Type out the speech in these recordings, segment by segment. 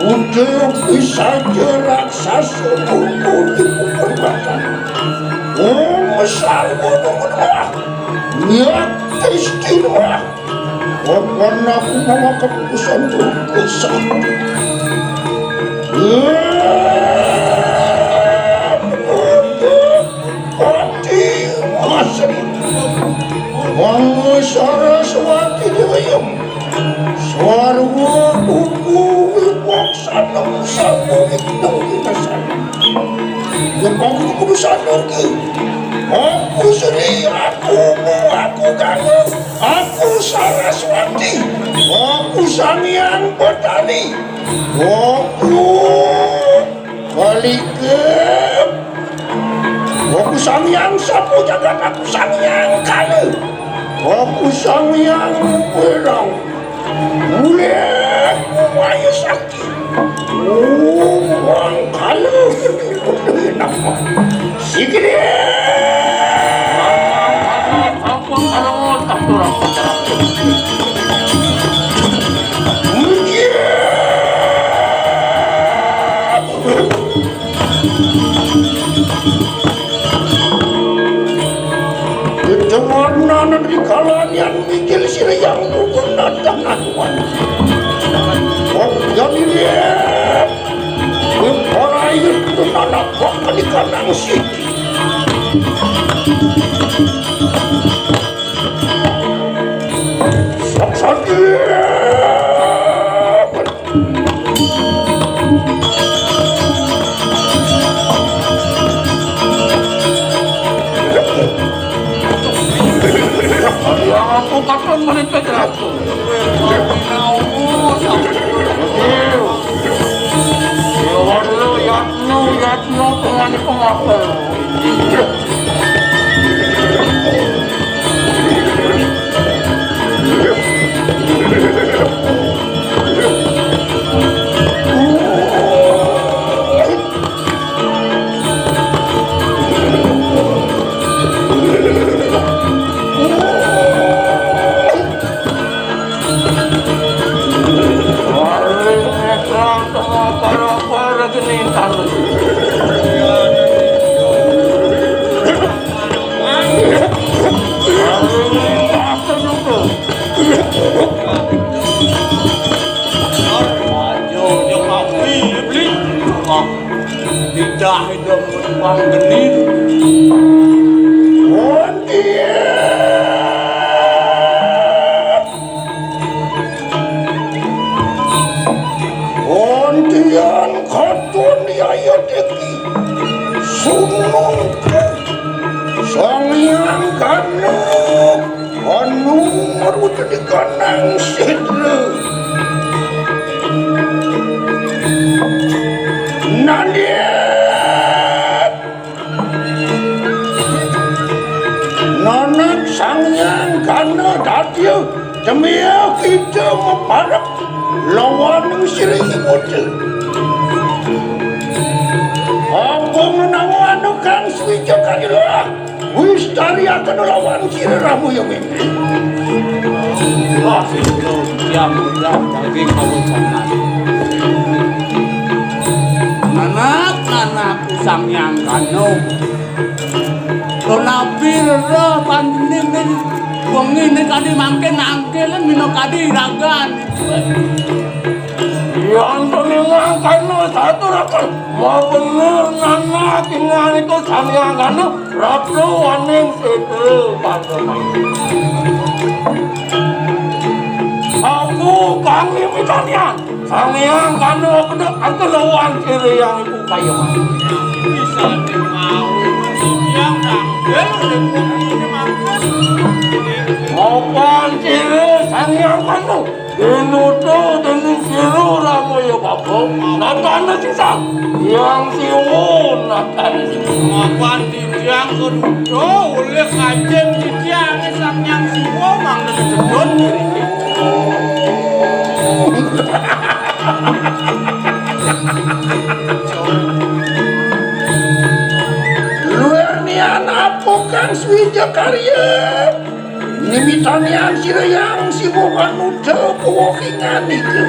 Untuk bisa raksasa tubuh di perbatasan. Besar gunung-gunung, niat istimewa. Kapan aku mau keputusan berkesan? Hati masri, wangi Saraswati Dayam, Sarwa buku wibaksanam sabu itu inasan. Yang keputusan lagi. Aku Sri, aku Ganu, aku Saraswati, aku Samyang Petani, aku Balikep, aku Samyang Sapu Jagat, aku Samyang Kalu, aku Samyang Perang, Mulia Maya Sakti, Wang Kalu, nama Sigri. Kedewanan di kalangan yang mikir sirayang dukun datangan oh jadi lihat orang itu anak bakal di kanang sini aku kapan mereka jatuh? Yatno dengan pengaku. Tidak hidup uang genit. Ondian katun yaya deki sunungku Samyang Ganu anu marut di kanang sidre Nadia Nanak Samyang Ganu dadya demiya kita meparap lawan siri model apa menawan kang swija kanila wis dari akan lawan siri ramu yang ini wah itu diam daging kawacanan anak-anakku Samyang Ganu Nabi roh pandinin wengi ini kadi mangke nangkelen mino kadi iragan yang pengingat Ganu satu rakan mau bener anak ingat itu Samyang Ganu rapu waning situ panjang aku kami mitanya Samyang Ganu aku lawan kiri yang ibu kayu bisa mau yang nangkel ini makan Opan ciri Sangyang Kanu Inuto dening siru ramoyo babo natana sisa yang siwon natana Mapan didiang kerudo oleh kajen didiang Sangyang Siwa mang dededon diri. Luernian apa Kang Swija karya nimitanian sirayang si bukan udah kewokingan itu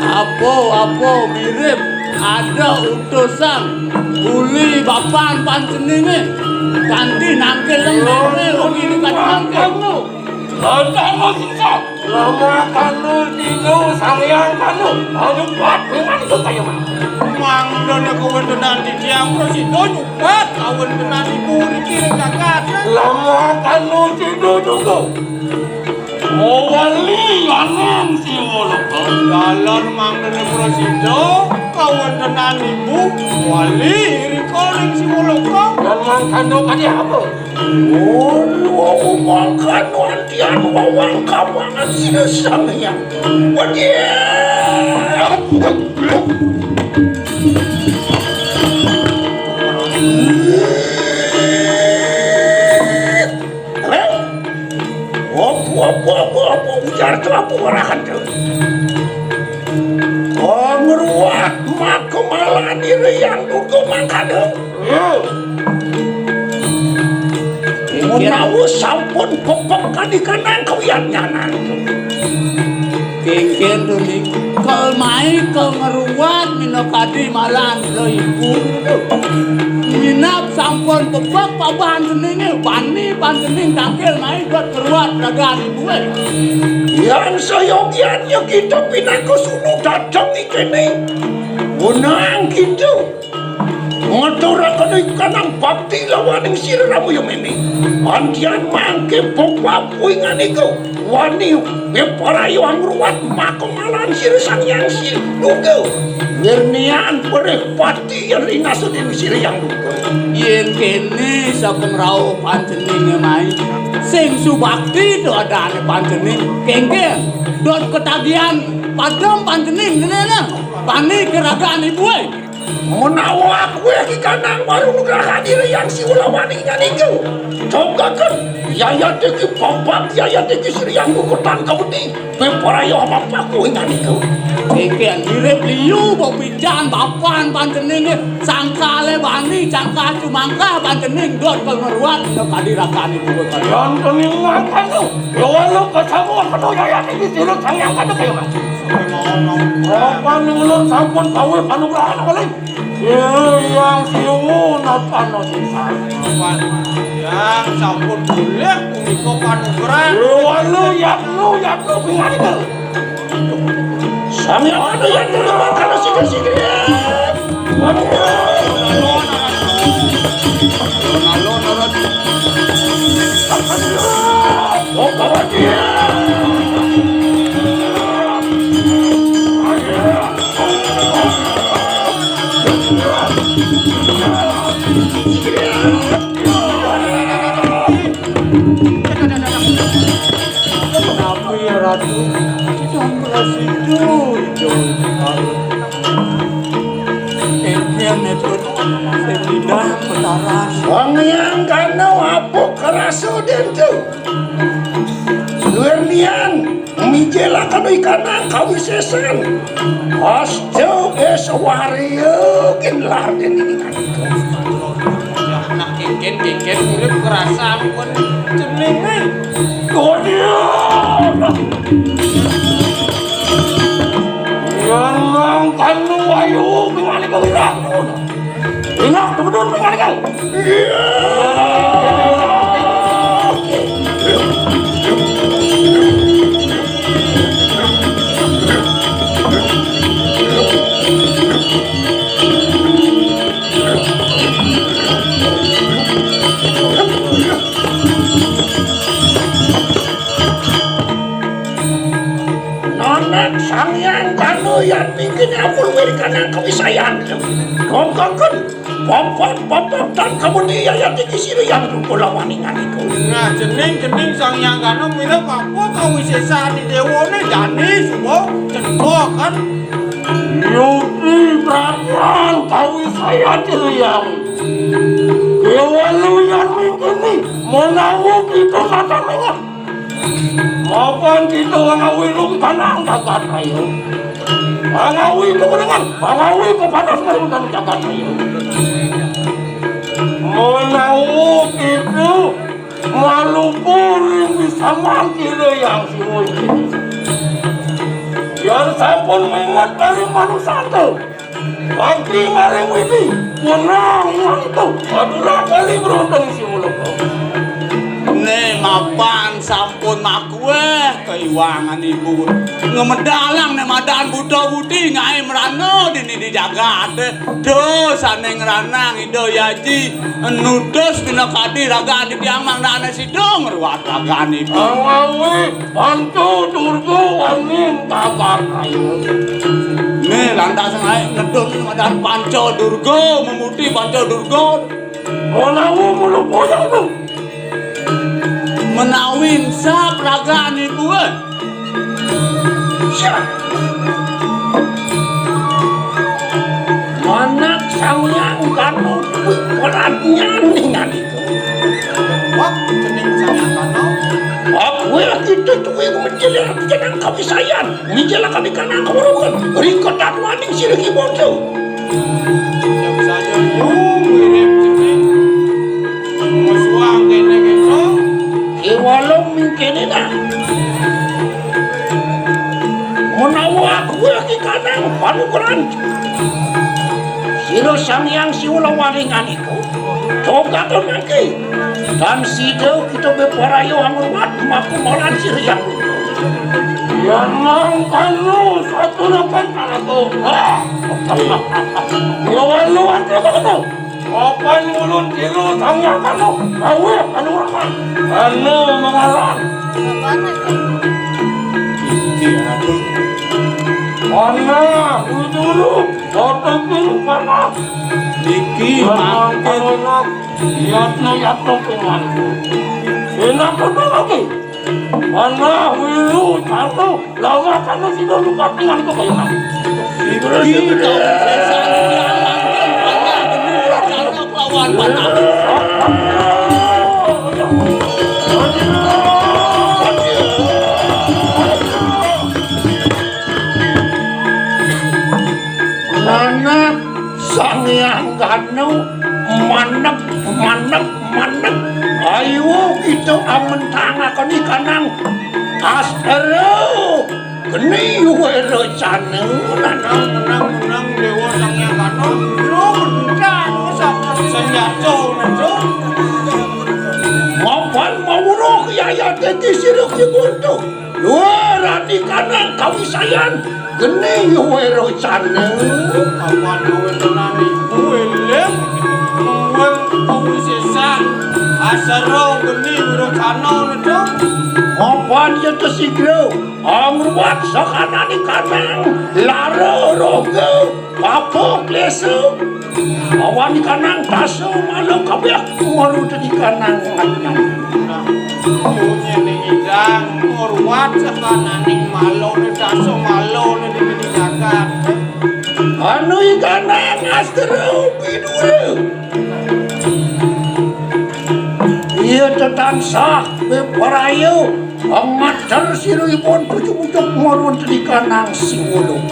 Apa mirip ada utusan uli bapan panceninge ganti nangkil lembere ini kan nangkil natana sisa lama Kanu dino Sangyang Kanu ayo buat dengan itu kayo mang dona kawan tenan didiang presido nyubat kawan tenan ibu dikirim kakak lama Kanu dino juga Mawali anen siwon dalar mang dona presido kawan tenan ibu wali rikoling si moloko Lama Kanu kaya apa oh umangkan wantian wawang kawangan sinasangnya wadiah apa ujar tu apa warahan tu ngeruak maka malah diri yang duga mangkada menawa sampun pepek kadikanan kawiannya nanti kengken dulu kal mai kal ngeruat minokadi malan lo ibu minap sampun pepek pabahan seningnya bani pancening tangkil mai buat keruat dagan ibu yang seyogiannya kita pinako sunu datang ikene unang gitu ngaturakan ikanang bakti lawaning siraramu yung ini andian mangke pokwapu ingan ikaw wani beparayo ang ruwat makumalan sirasang yang sir lugaw wirnian pereh pati yang rinaso din sirayang lugaw yen kene sa pengrao pancening mai sing subakti do adane pancening kengken dot ketagihan padam pancening nena pani keragaan ibu menawa aku yang kanang baru nugraha diri yang si ulawani ngan ikaw coba kan yaya teki papak yaya teki siriyang kukutan kabudi beparayo papaku ngan ikaw kengken mirip liu bopijan bapan pancening sangkale bani cangka cumangka pancening dot pengeruat do kadirakan ibu Yang peningan Kanu Yawalu kesamuan penuh yaya tinggi silut Sangyang Kanu kayo mas Apa nulung sampun kawe panugrahan balik yang siwon natana sisa yang sampun boleh umiko panugrahan Yawalu yaknu pingan itu sami ada yang dulu makan sikir-sikir oh kawan dia kenapa ya ratu sampai situ kengken itu sedidang petaras Sangyang Kanu apa keraso den tu Luernian mijela kanu ikanang kawisesan Asto eswario kinlar den ini kan anak kengken urip kerasa pun cening Yang Kanu ayo pingan itu ingat betul pingan itu Nonek Sangyang Kanu yang bikin apul wirikan yang kewisayan kongkongkon bapak dan kamu dia yang dikisir yang kulawaningan itu. Nah, jening sang yang kano mila apa kau wisesa di dewone jani subo cendok kan. Yuki berapaan kau saya yang kewaluan ini menawu kita kata mengat. Maupun kita ngawilung tanang jagat kayu. Pangawi itu dengan pangawi kepada sekali dan jagat kayu. Menawu itu Maluku bisa manggil yang siwul ini. Yang saya pun mengingat dari manusia itu. Bagi ngaring ini, menang yang itu. Adalah kali beruntung siwul itu. Nih mapan sampun makwe keiwangan ibu ngemedalang nih madan budo budi ngai merano dini di jagat dos ane ngeranang ido yaji nudos dina kadi raga di tiang mangdana sidong ruat raga nih Awawi bantu durgu angin kabar kayu. nih lantas ngai ngedon madan panco durgo memuti panco durgo Menawu mulu boyang tu. menawin sap raga nih gue Siap. Manak sang yang kano perannya ningan itu. Wah, jening sang yang kano. Aku yang itu tuh yang menjelaskan jangan kami sayang, menjelaskan kami kanan kemurukan, rikot dan waning sirgi bodoh. Siapa saja yung mirip jening. Musuang kene gitu. Walau mungkin dah. Menawa aku lagi kadang panukuran. Siro sang yang si ulah waringan itu. Coba kau nanti. Dan sido kita berparayo amurat maku malan siro yang itu. Yang mangkanu satu lapan aku. Lawan antre kau. Kapan mulun kilo tanya kanu. Awe anu rakan. Anu mengalang. Mana dulu potong dulu mana. Niki Mangkin yatno pengan. Enak tu lagi. Mana wilu satu lama kanu sido lupa pengan tu kayu nak. Niki kau sesang yang mangkin panah bener karena lawan panah Nana sang yang kanu manep. Ayo kita amen tanga kani kanang astero keni wero cane Menang dewa sang yang kanu. Lu menang sama senjata nanti. mapan mawuruh yaya teti siruk buntu luar di kanang kawisayan geni wero cane Kapan kau tenani kuelem. Kuel kau sesan. Asaro geni biro kano nanti. mapan ya tesigro amruat sakana di kanang laro rogo papo kleso awan di kanang taso malu kabiak malu di kanang anang Punya ning idang ngorwat sakana ning malo ning daso malo ning di jagat. anu ikanang astro bidure iya tetan sah beparayo amater siru ibon pucuk-pucuk morun di kanang singulung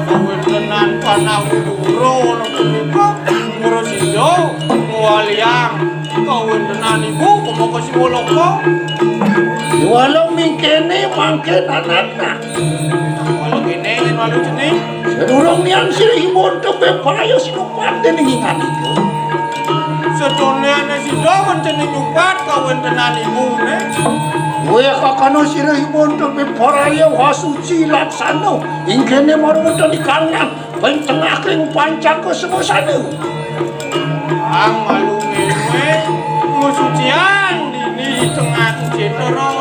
Kau tenan panah uduro nunggu ngurus ijo mualiang. Kau tenan ibu kamu kasih woloko. walau mingkene mangken anakna Walau kene ingin walau jenis. sedurung niang siru ibon to beparayo sinupat deningan itu Sedunia nasi doang jenis nyupat kau tenan ibu ne. Weh kakano siru ibon to beparayo wasuci laksano ingkene morun di kanang pentengah keng pancang ke semosano Ang malungin musucian ini di tengah jenderal.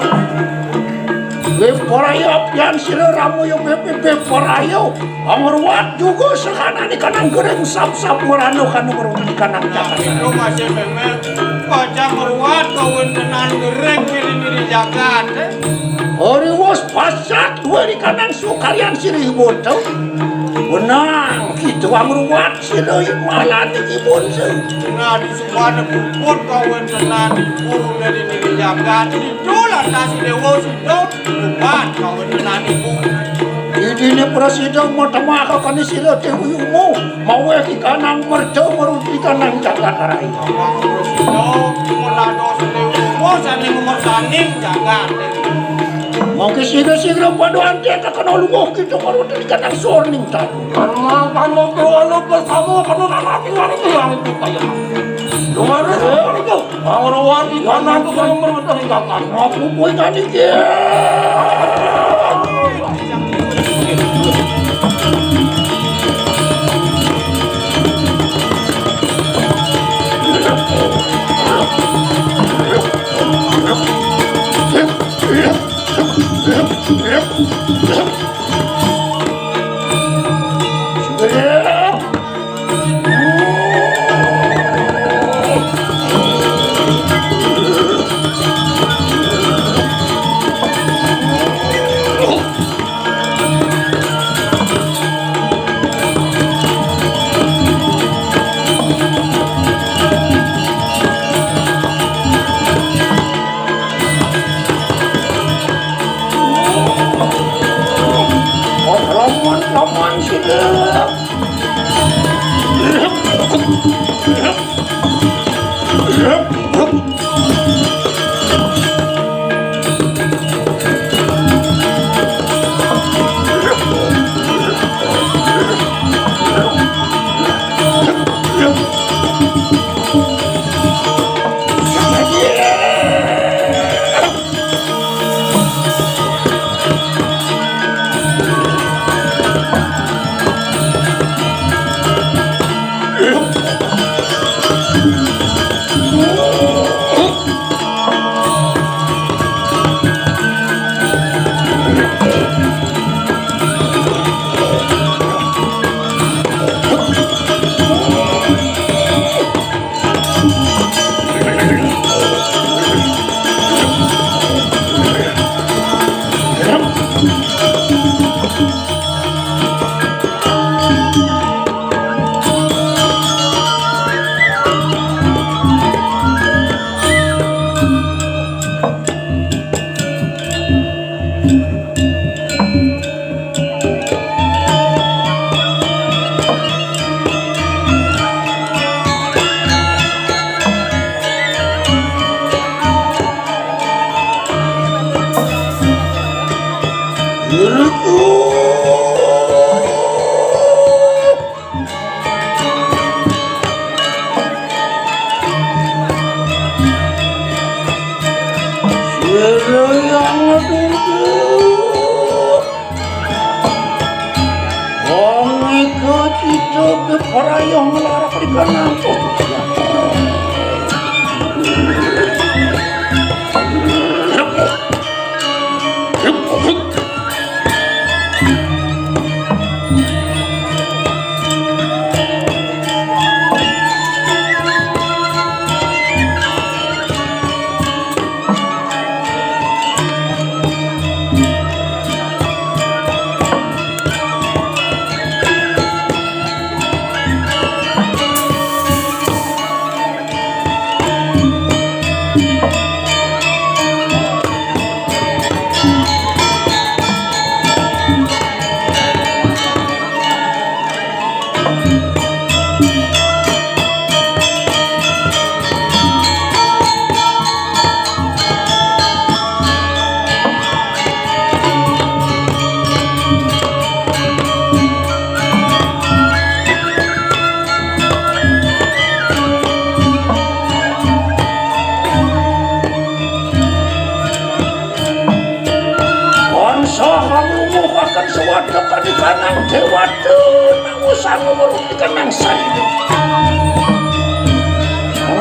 Beporayo pian sira ramoyo bepe porayo amruat juga sekanani kanang goreng sap-sap murano kanu goreng kanang jagat. Itu masih memang baca meruat kawentenan gereng miri-miri jagat. Ori was pasat dua di kanang sukalian siri boto. Benang gitu amruat sira malani ibonse. Nah di subana puput kawentenan puru dari miri jagat. Itulah nasi dewa sudah bukan kawentenan ibu. Idine presiden matamaka kani sila tewumu mawe ki kanang merdo meruti kanang jagat rai. Bang presiden mulado sedewa saning mesaning jagat. Mangke sigra paduan dia kakana lugoh kita meruti kanang sorning tadi. Karena kalau kewalau bersama kanu nanti ngani yang itu kaya. Lumayan itu. Angruan di kanang tu kanu meruti jagat. Aku boy ngani ke. Laman sudah.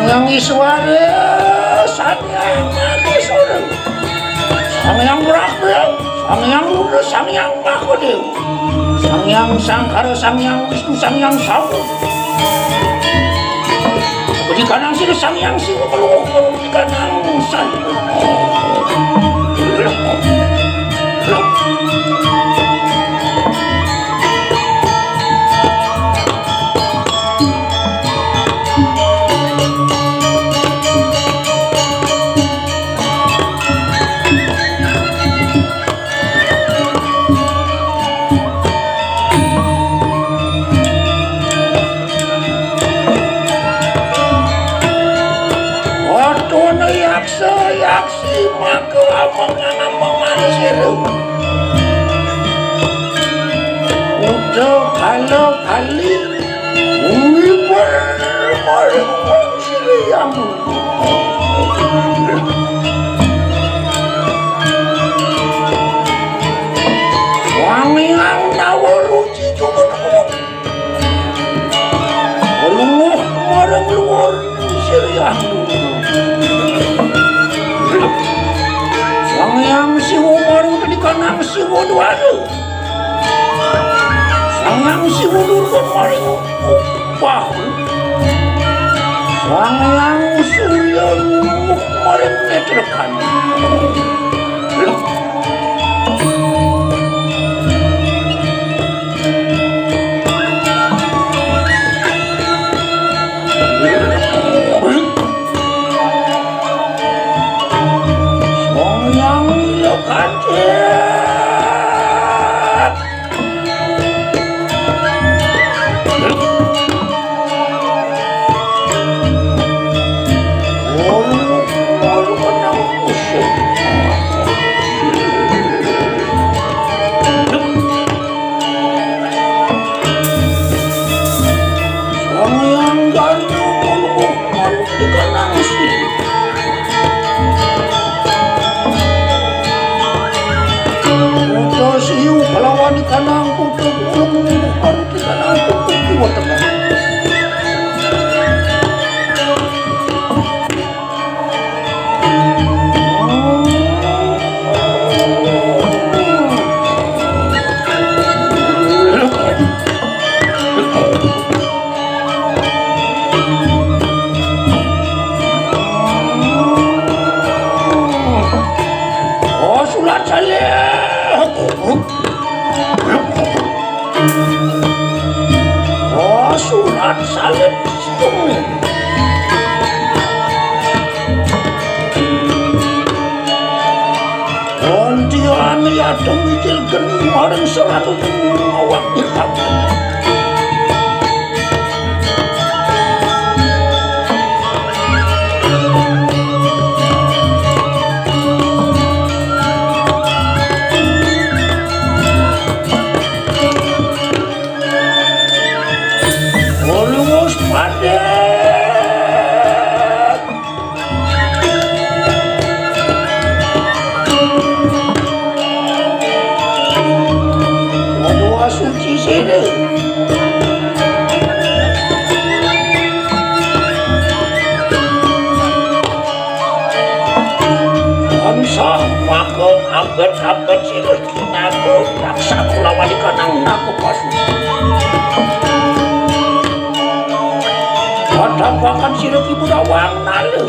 Yang isware sanyang manis orang Sang Hyang Brahma, Sang Hyang Rudra, Sang Hyang Mahadeva, Sang Hyang Sangkara, Sang Hyang Wisnu, Sang Hyang Sawu. Di kanang sini Sang Hyang Siwa meluh di kanang sana. Yaksi maka amang manusia udah kalau kali bumi bermaring manusia yang wangi yang nawaruci juga Allah marang luar siriang Sang Hyang Siwa baru di kanang Siwa Dwara. Sang Hyang Siwa Durga maring upah. Sang Hyang Surya Muk maring netrakan. Surat salib siung Ondian ya tumikil geni marang selalu awak hitam suci sini Hamsah maka abad-abad sirih kinaku raksa kulawan ikanang naku pasu padapakan sirih ibu dawang nalu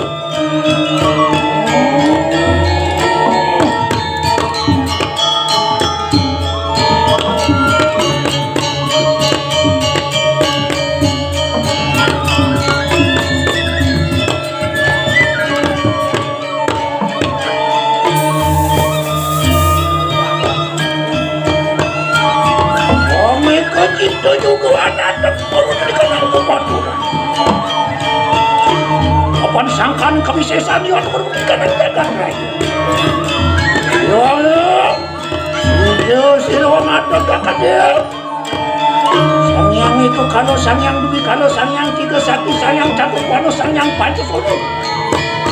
itu juga anak baru dari kenal kepaturan apaan sangkan kebisesan yang berberikan dagang raya ya Allah sudah sirwa mata kakak dia Sang Hyang itu kalau Sang Hyang Dewi kalau Sang Hyang Tiga Sakti Sang Hyang Cakukwano Sang Hyang Pancasolo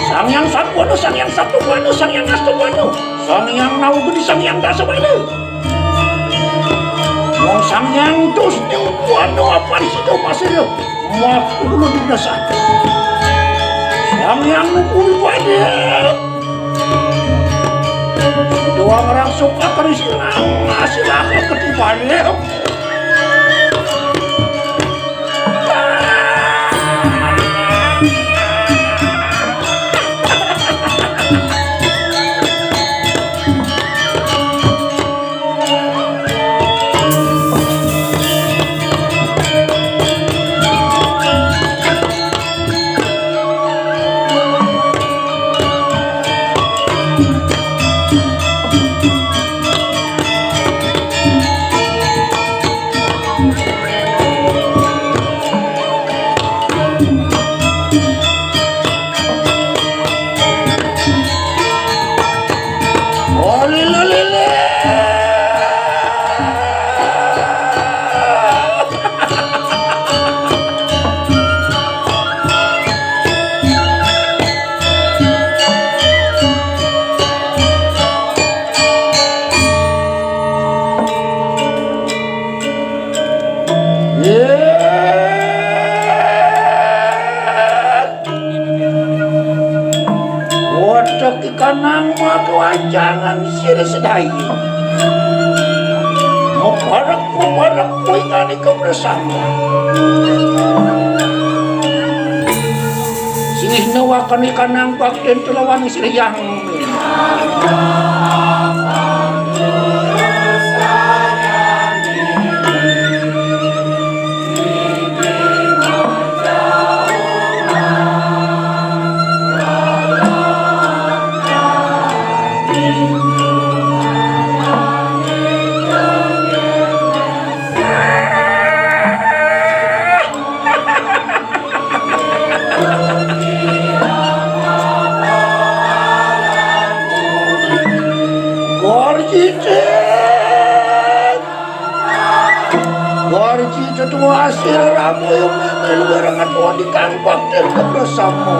Sang Hyang Satwano Sang Hyang Sabtugwano Sang Hyang Astagwano Sang Hyang Nawugedi Sang Hyang Dasabala Wong Sang Hyang terus nyuwano apa di situ pasir maaf dulu di dasar Sang Hyang nukul pada dua orang suka kerisilang masih laku ketiban leo. Kanang mga kewanjangan sira sedaya mubarak po ingani kebersama singih nawakan ikanang bakten tulawan sira yang Gorji tetua hasil ramu yang memelu barangan tua di kangkok dan kebersamu.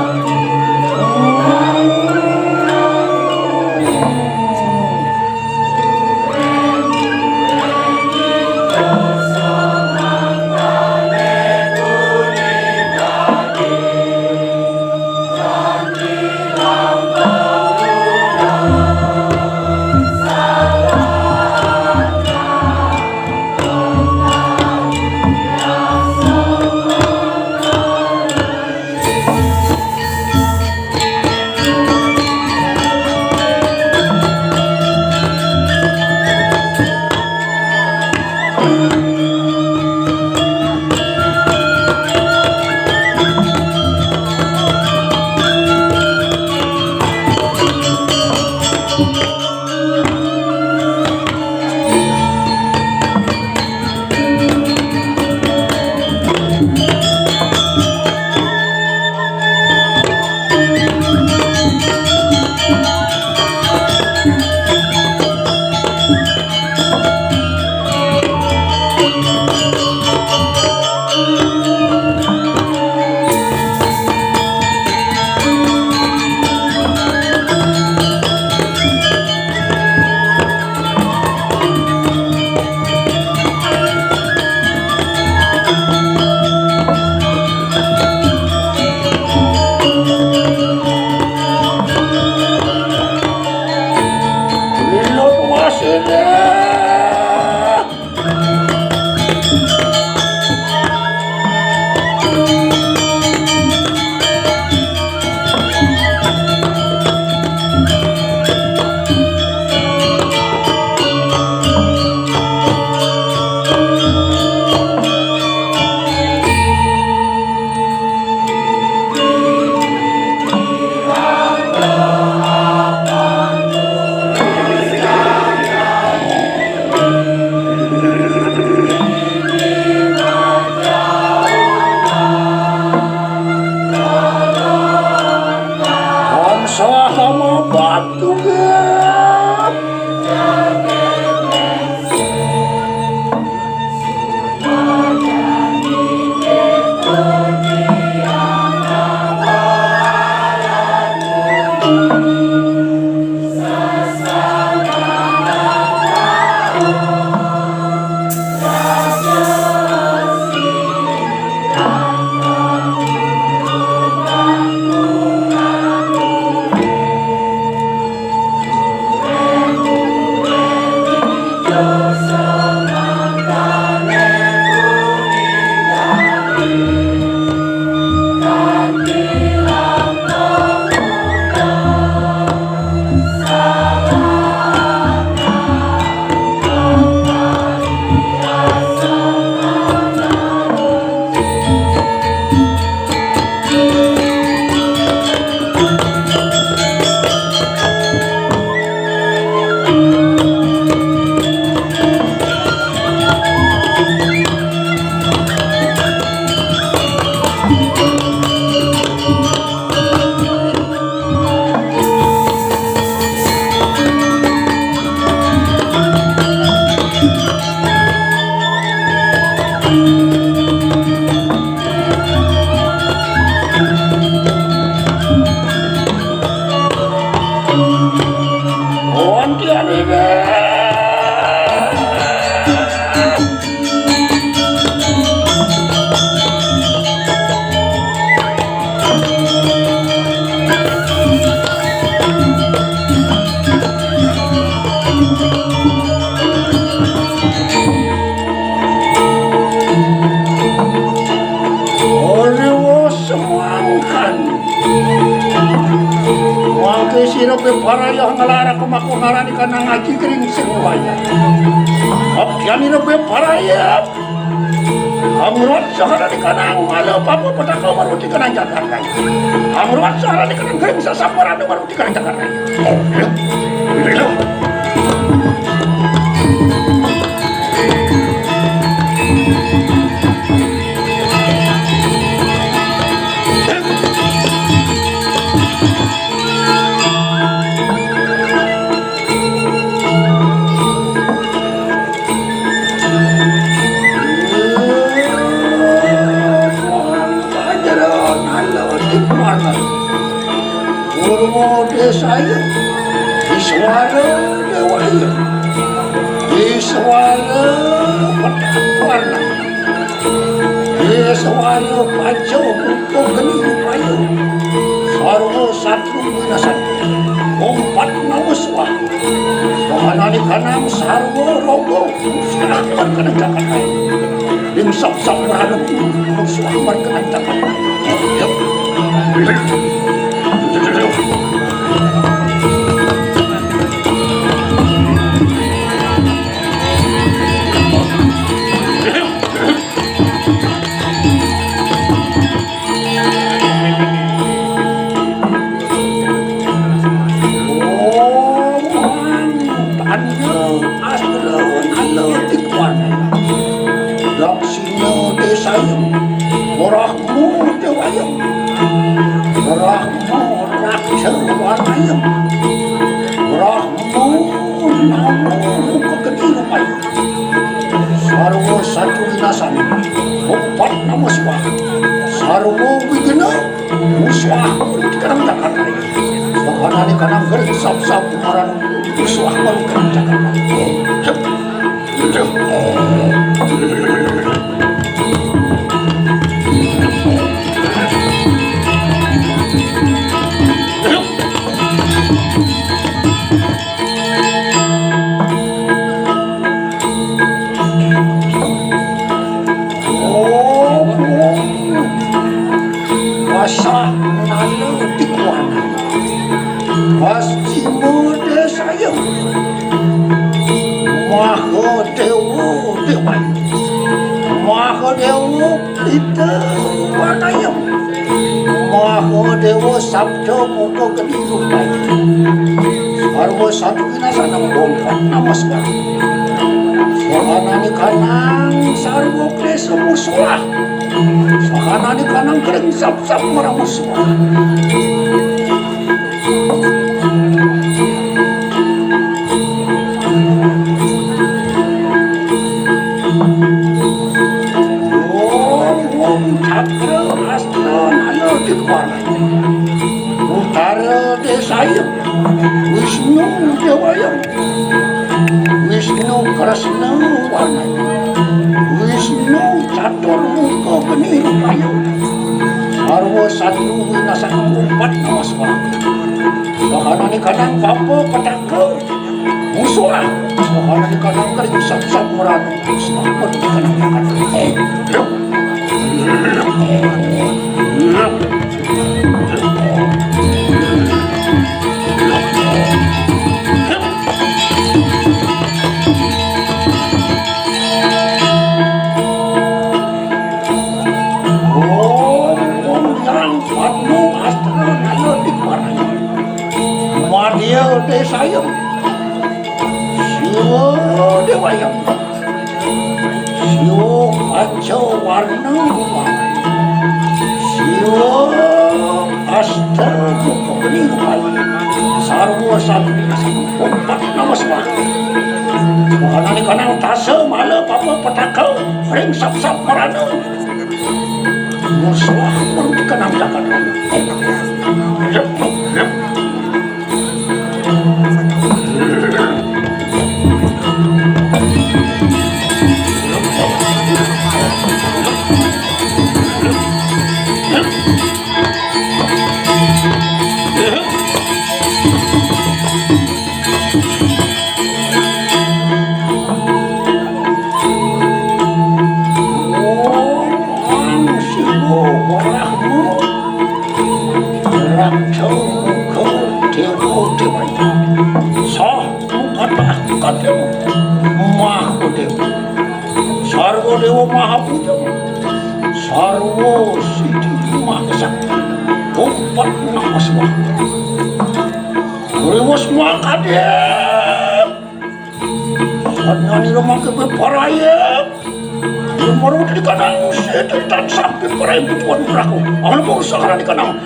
sira pe paraya ngalara kemako ngarani kana ngaji kering semuanya abjani pe paraya amrot sahara di kanang malu papu petaka maruti kanang Jakarta amrot sahara di kanang kering sasamparan maruti kanang Jakarta saya di suara dewaya di suara petak warna di suara pacu untuk geni payu sarwa satu minasan umpat namuswa sohanani kanang sarwa rogo musyahan kanang Jakarta ling sap-sap meranu musyahan kanang Jakarta sarwa satu minasan umpat namuswa sarwa wigena muswah di kanang Jakarta sohanani kanang gering sap-sap maran muswah di kanang Jakarta Masa nalu dikuana pasti muda saya maha dewa dewan maha dewa kita wanayam maha dewa sabda muka keliru baik sarwa satu inasana bompat namaskar sohanani kanang sarwa klesa muswah sohanani kanang kering sap-sap marang muswah Cakra astra nalo dikuana utara desaya Wisnu dewaya Wisnu Krishna warna Wisnu catur muka geni rupaya sarwa satu winasan umpat namaswa sohanani kanang papa petaka musuh sohanani kanang kering sap-sap meranu selamat di kanang Jakarta Madya desayam Siwa dewayam Siwa panca warna Siwa asta mukani sarwa satu umpat namaswa sohanani kanang tasa mala papa petaka ring sap-sap marana muswah di kanang Jakarta Show Dewa Mahapuja Sarwo Sidi Makasakti Umpat Namas Waktu Rewas Makadem Sadnani Remang Kebeparayam yang baru di kanang setan sampai perai butuan beraku awal mau sekarang di kanang